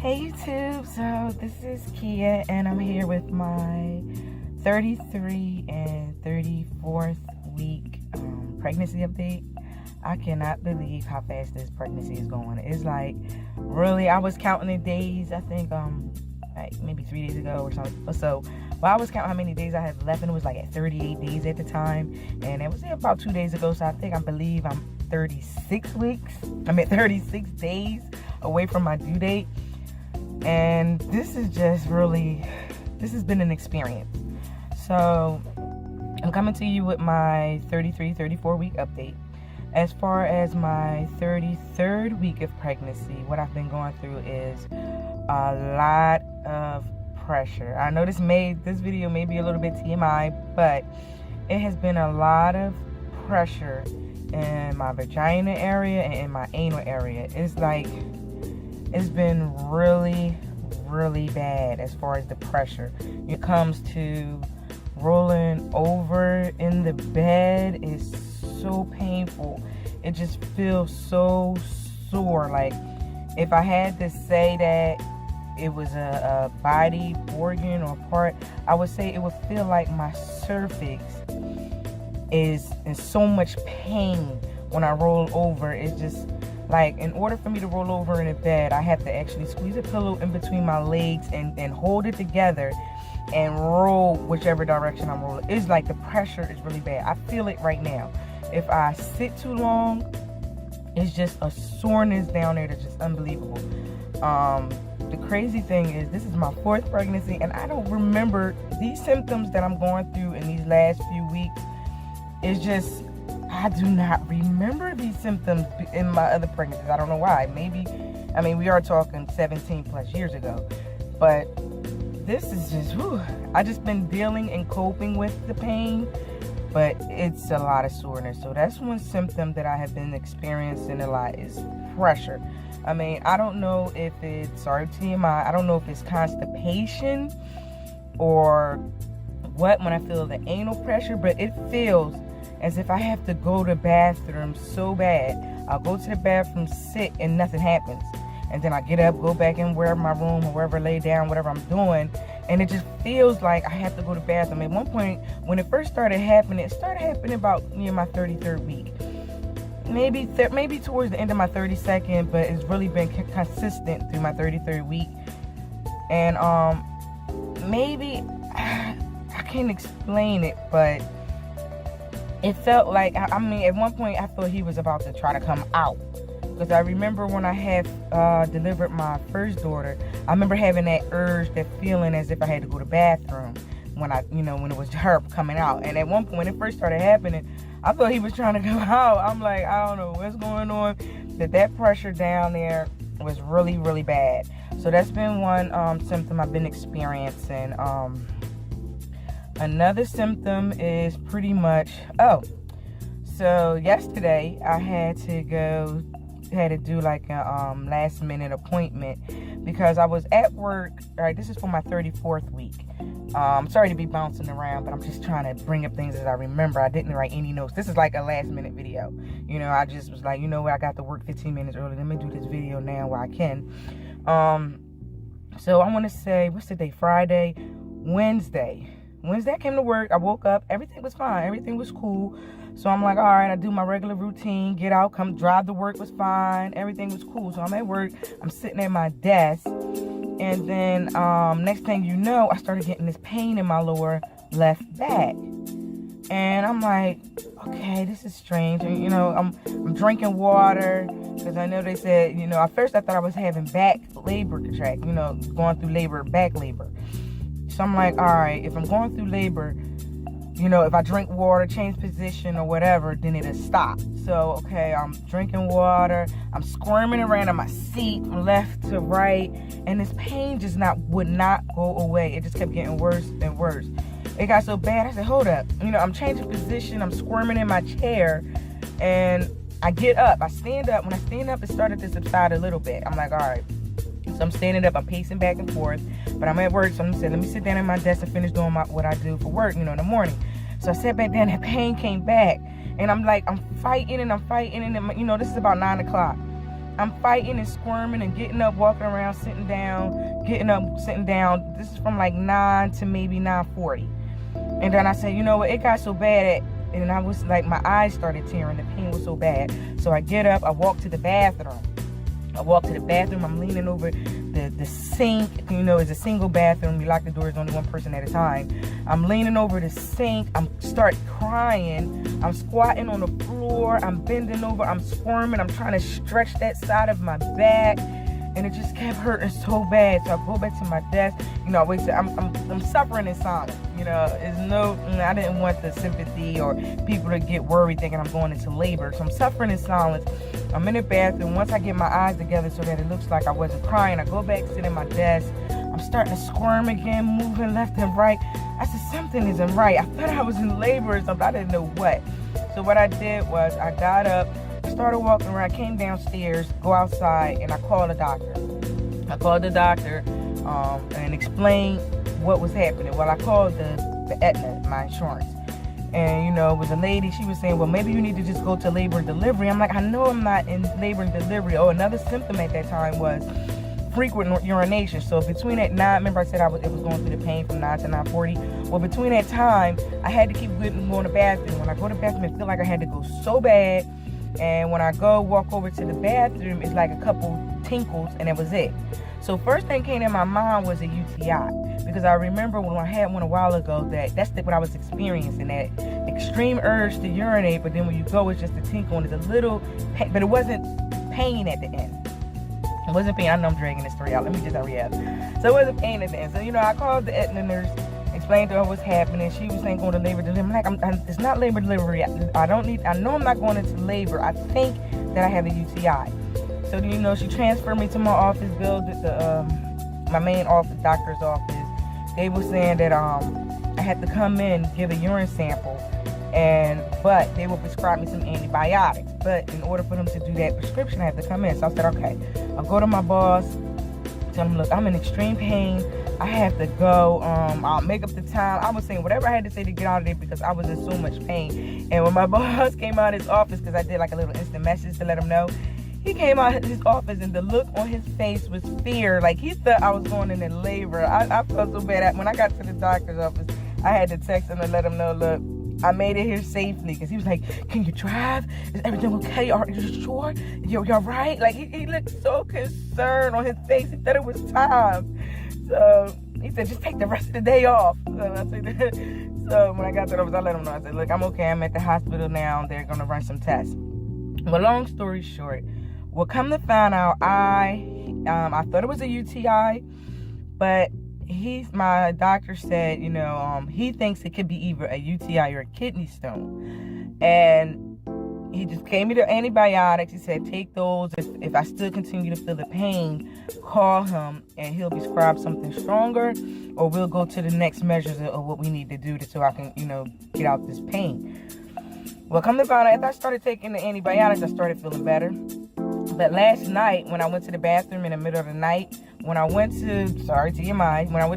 Hey YouTube, so this is Kia and I'm here with my 33 and 34th week pregnancy update. I cannot believe how fast this pregnancy is going. It's like, really, I was counting the days, I think like maybe 3 days ago or something. So I was counting how many days I had left, and it was like at 38 days at the time, and it was about 2 days ago. So I believe I'm 36 weeks. I'm at 36 days away from my due date. And this is just really, this has been an experience. So I'm coming to you with my 33, 34 week update. As far as my 33rd week of pregnancy, what I've been going through is a lot of pressure. I know this video may be a little bit TMI, but it has been a lot of pressure in my vagina area and in my anal area. It's been really, really bad as far as the pressure. It comes to rolling over in the bed is so painful. It just feels so sore. Like, if I had to say that it was a body organ or part, I would say it would feel like my cervix is in so much pain when I roll over. It's just like, in order for me to roll over in a bed, I have to actually squeeze a pillow in between my legs and hold it together and roll whichever direction I'm rolling. It's like the pressure is really bad. I feel it right now. If I sit too long, it's just a soreness down there that's just unbelievable. The crazy thing is, this is my 4th pregnancy, and I don't remember these symptoms that I'm going through in these last few weeks. It's just, I do not remember these symptoms in my other pregnancies. I don't know why. Maybe, I mean, we are talking 17 plus years ago, but this is just, whew. I just been dealing and coping with the pain, but it's a lot of soreness. So that's one symptom that I have been experiencing a lot, is pressure. I mean, I don't know if it's, sorry TMI, I don't know if it's constipation or what when I feel the anal pressure, but it feels as if I have to go to the bathroom so bad. I'll go to the bathroom, sit, and nothing happens. And then I get up, go back in wherever my room or wherever, lay down, whatever I'm doing, and it just feels like I have to go to the bathroom. At one point, when it first started happening, it started happening about near my 33rd week. Maybe towards the end of my 32nd, but it's really been consistent through my 33rd week. And maybe, I can't explain it, but it felt like, I mean, at one point I thought he was about to try to come out. Because I remember when I had delivered my first daughter, I remember having that urge, that feeling as if I had to go to the bathroom when when it was her coming out. And at one point, when it first started happening, I thought he was trying to come out. I'm like, I don't know what's going on. But that pressure down there was really, really bad. So that's been one symptom I've been experiencing. Another symptom is pretty much, so yesterday I had to do like a last minute appointment because I was at work. All right, this is for my 34th week. I'm sorry to be bouncing around, but I'm just trying to bring up things as I remember. I didn't write any notes. This is like a last minute video. I just was like, you know what, I got to work 15 minutes early. Let me do this video now while I can. So I want to say, what's the day? Friday, Wednesday I came to work. I woke up. Everything was fine. Everything was cool. So I'm like, all right, I do my regular routine, get out, come drive to work was fine. Everything was cool. So I'm at work. I'm sitting at my desk. And then next thing you know, I started getting this pain in my lower left back. And I'm like, okay, this is strange. And, I'm drinking water because I know they said, at first I thought I was having back labor contract, going through labor, back labor. So I'm like, all right, if I'm going through labor, if I drink water, change position or whatever, then it'll stop. So, okay, I'm drinking water. I'm squirming around in my seat from left to right. And this pain just would not go away. It just kept getting worse and worse. It got so bad, I said, hold up. I'm changing position. I'm squirming in my chair. And I get up. I stand up. When I stand up, it started to subside a little bit. I'm like, all right. So I'm standing up, I'm pacing back and forth, but I'm at work, so I'm saying, let me sit down at my desk and finish doing what I do for work, in the morning. So I sat back down, that pain came back, and I'm like, I'm fighting, and this is about 9 o'clock. I'm fighting and squirming and getting up, walking around, sitting down, getting up, sitting down. This is from like 9 to maybe 9:40. And then I said, you know what, it got so bad and I was like, my eyes started tearing. The pain was so bad. So I get up, I walk to the bathroom. I'm leaning over the sink. You know, it's a single bathroom. You lock the doors, only one person at a time. I'm leaning over the sink. I'm start crying. I'm squatting on the floor. I'm bending over. I'm squirming. I'm trying to stretch that side of my back. And it just kept hurting so bad. So I go back to my desk. You know, I'm suffering in silence. You know, I didn't want the sympathy or people to get worried thinking I'm going into labor. So I'm suffering in silence. I'm in the bathroom. Once I get my eyes together so that it looks like I wasn't crying, I go back, sit at my desk. I'm starting to squirm again, moving left and right. I said, something isn't right. I thought I was in labor or something. I didn't know what. So what I did was I got up, started walking around, came downstairs, go outside, and I called the doctor. And explained what was happening. Well, I called the Aetna, my insurance. And, you know, it was a lady. She was saying, well, maybe you need to just go to labor and delivery. I'm like, I know I'm not in labor and delivery. Oh, another symptom at that time was frequent urination. So between that 9, remember I said it was going through the pain from 9 to 9:40. Well, between that time, I had to keep going to the bathroom. When I go to the bathroom, I feel like I had to go so bad. And when I walk over to the bathroom, it's like a couple tinkles, and that was it. So first thing came in my mind was a UTI, because I remember when I had one a while ago that's what I was experiencing, that extreme urge to urinate, but then when you go, it's just a tinkle and it's a little pain, but it wasn't pain at the end. It wasn't pain. I know I'm dragging this story out. Let me just hurry up. So it wasn't pain at the end. So, you know, I called the Aetna nurse, explained to her what's happening. She was saying going to labor delivery. I'm like, it's not labor delivery. I know I'm not going into labor. I think that I have a UTI. So, you know, she transferred me to my office building, my main office, doctor's office. They were saying that I had to come in, give a urine sample, but they would prescribe me some antibiotics. But in order for them to do that prescription, I had to come in. So I said, okay, I'll go to my boss, tell him, look, I'm in extreme pain. I have to go. I'll make up the time. I was saying whatever I had to say to get out of there because I was in so much pain. And when my boss came out of his office, because I did like a little instant message to let him know, he came out of his office and the look on his face was fear. Like he thought I was going into labor. I felt so bad. When I got to the doctor's office, I had to text him and let him know, look, I made it here safely. Because he was like, can you drive? Is everything okay? Are you sure? You're right? Like he looked so concerned on his face. He thought it was time. So he said, just take the rest of the day off. So when I got to the office, I let him know. I said, look, I'm okay. I'm at the hospital now. They're going to run some tests. But long story short, well, come to find out, I thought it was a UTI, but my doctor said, you know, he thinks it could be either a UTI or a kidney stone. And he just gave me the antibiotics. He said, take those. If I still continue to feel the pain, call him and he'll prescribe something stronger, or we'll go to the next measures of what we need to do so I can, you know, get out this pain. Well, come to find out, after I started taking the antibiotics, I started feeling better. But last night, when I went to the bathroom in the middle of the night, when I went to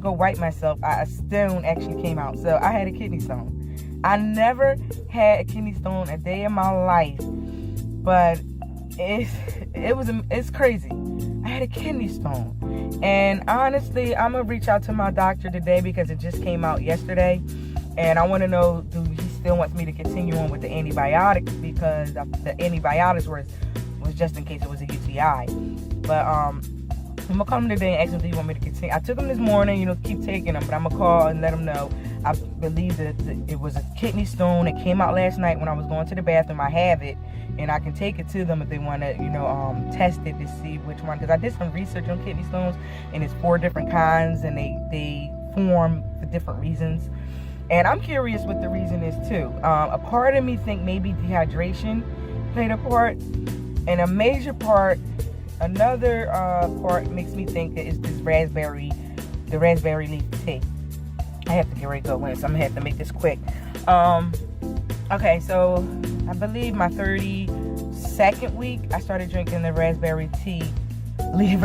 go wipe myself, a stone actually came out. So I had a kidney stone. I never had a kidney stone a day in my life, but it's crazy. I had a kidney stone. And honestly, I'm going to reach out to my doctor today because it just came out yesterday. And I want to know, do he still wants me to continue on with the antibiotics, because the antibiotics was just in case it was a UTI. But I'm going to call him today and ask him, do you want me to continue? I took him this morning, you know, keep taking them, but I'm going to call and let him know. I believe that it was a kidney stone. It came out last night when I was going to the bathroom. I have it, and I can take it to them if they want to, you know, test it to see which one. Because I did some research on kidney stones, and it's 4 different kinds, and they form for different reasons. And I'm curious what the reason is too. A part of me think maybe dehydration played a part, and a major part, another part makes me think that it's this raspberry leaf tea. I have to get ready to go in, so I'm gonna have to make this quick. Okay, so I believe my 32nd week, I started drinking the raspberry leaf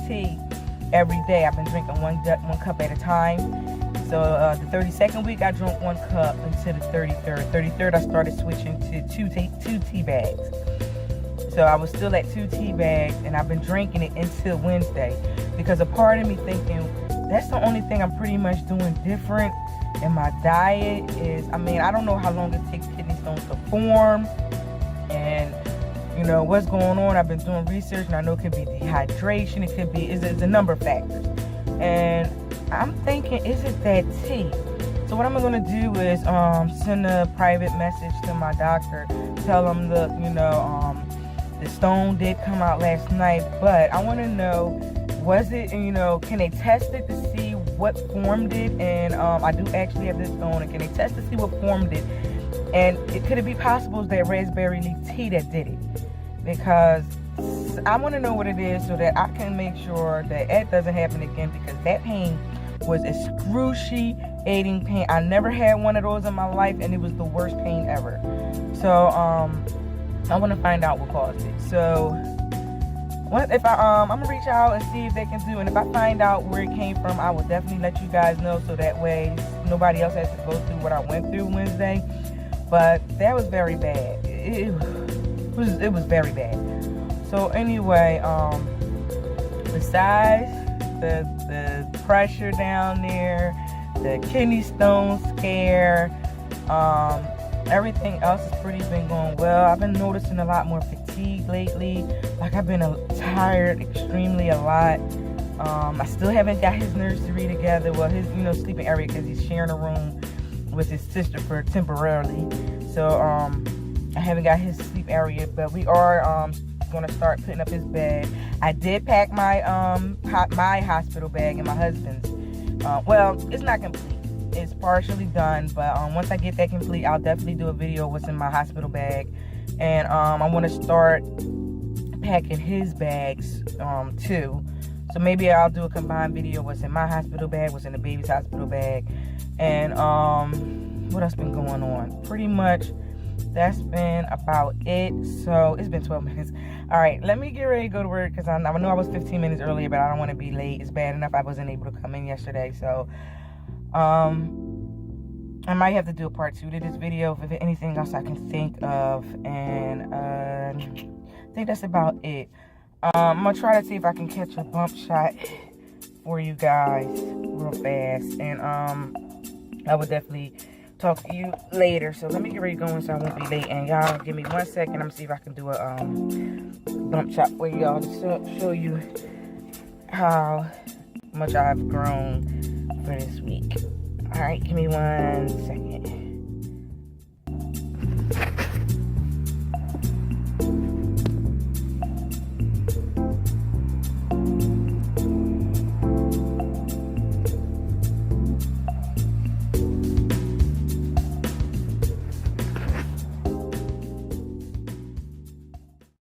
tea every day. I've been drinking one cup at a time. So the 32nd week, I drank 1 cup until the 33rd. 33rd, I started switching to two tea bags. So I was still at 2 tea bags, and I've been drinking it until Wednesday, because a part of me thinking that's the only thing I'm pretty much doing different in my diet is, I mean, I don't know how long it takes kidney stones to form, and you know what's going on. I've been doing research, and I know it could be dehydration, it could be, it's a number of factors, and I'm thinking, is it that tea? So what I'm gonna do is send a private message to my doctor, tell him the stone did come out last night, but I want to know, was it, can they test it to see what formed it? And I do actually have this stone, and can they test to see what formed it? And could it be possible that raspberry leaf tea that did it? Because I want to know what it is so that I can make sure that it doesn't happen again, because that pain was excruciating pain. I never had one of those in my life, and it was the worst pain ever. So I want to find out what caused it. So if I'm gonna reach out and see if they can do, and if I find out where it came from, I will definitely let you guys know, so that way nobody else has to go through what I went through Wednesday. But that was very bad. It was very bad. So anyway, besides the pressure down there, the kidney stone scare, everything else has pretty been going well. I've been noticing a lot more fatigue lately. Like, I've been tired extremely a lot. I still haven't got his nursery together. Well, his sleeping area, because he's sharing a room with his sister for temporarily. So I haven't got his sleep area, but we are gonna start putting up his bed. I did pack my my hospital bag and my husband's. Well, it's not complete. It's partially done, but once I get that complete, I'll definitely do a video of what's in my hospital bag, and I want to start packing his bags too. So maybe I'll do a combined video what's in my hospital bag, what's in the baby's hospital bag, and what else been going on. Pretty much that's been about it. So it's been 12 minutes. All right, let me get ready to go to work, because I know I was 15 minutes earlier, but I don't want to be late. It's bad enough I wasn't able to come in yesterday. So I might have to do a part 2 to this video if anything else I can think of, and I think that's about it. I'm gonna try to see if I can catch a bump shot for you guys real fast, and I will definitely talk to you later. So let me get ready going so I won't be late, and y'all give me 1 second. I'm gonna see if I can do a bump shot for y'all to show you how much I've grown for this week. All right, give me 1 second.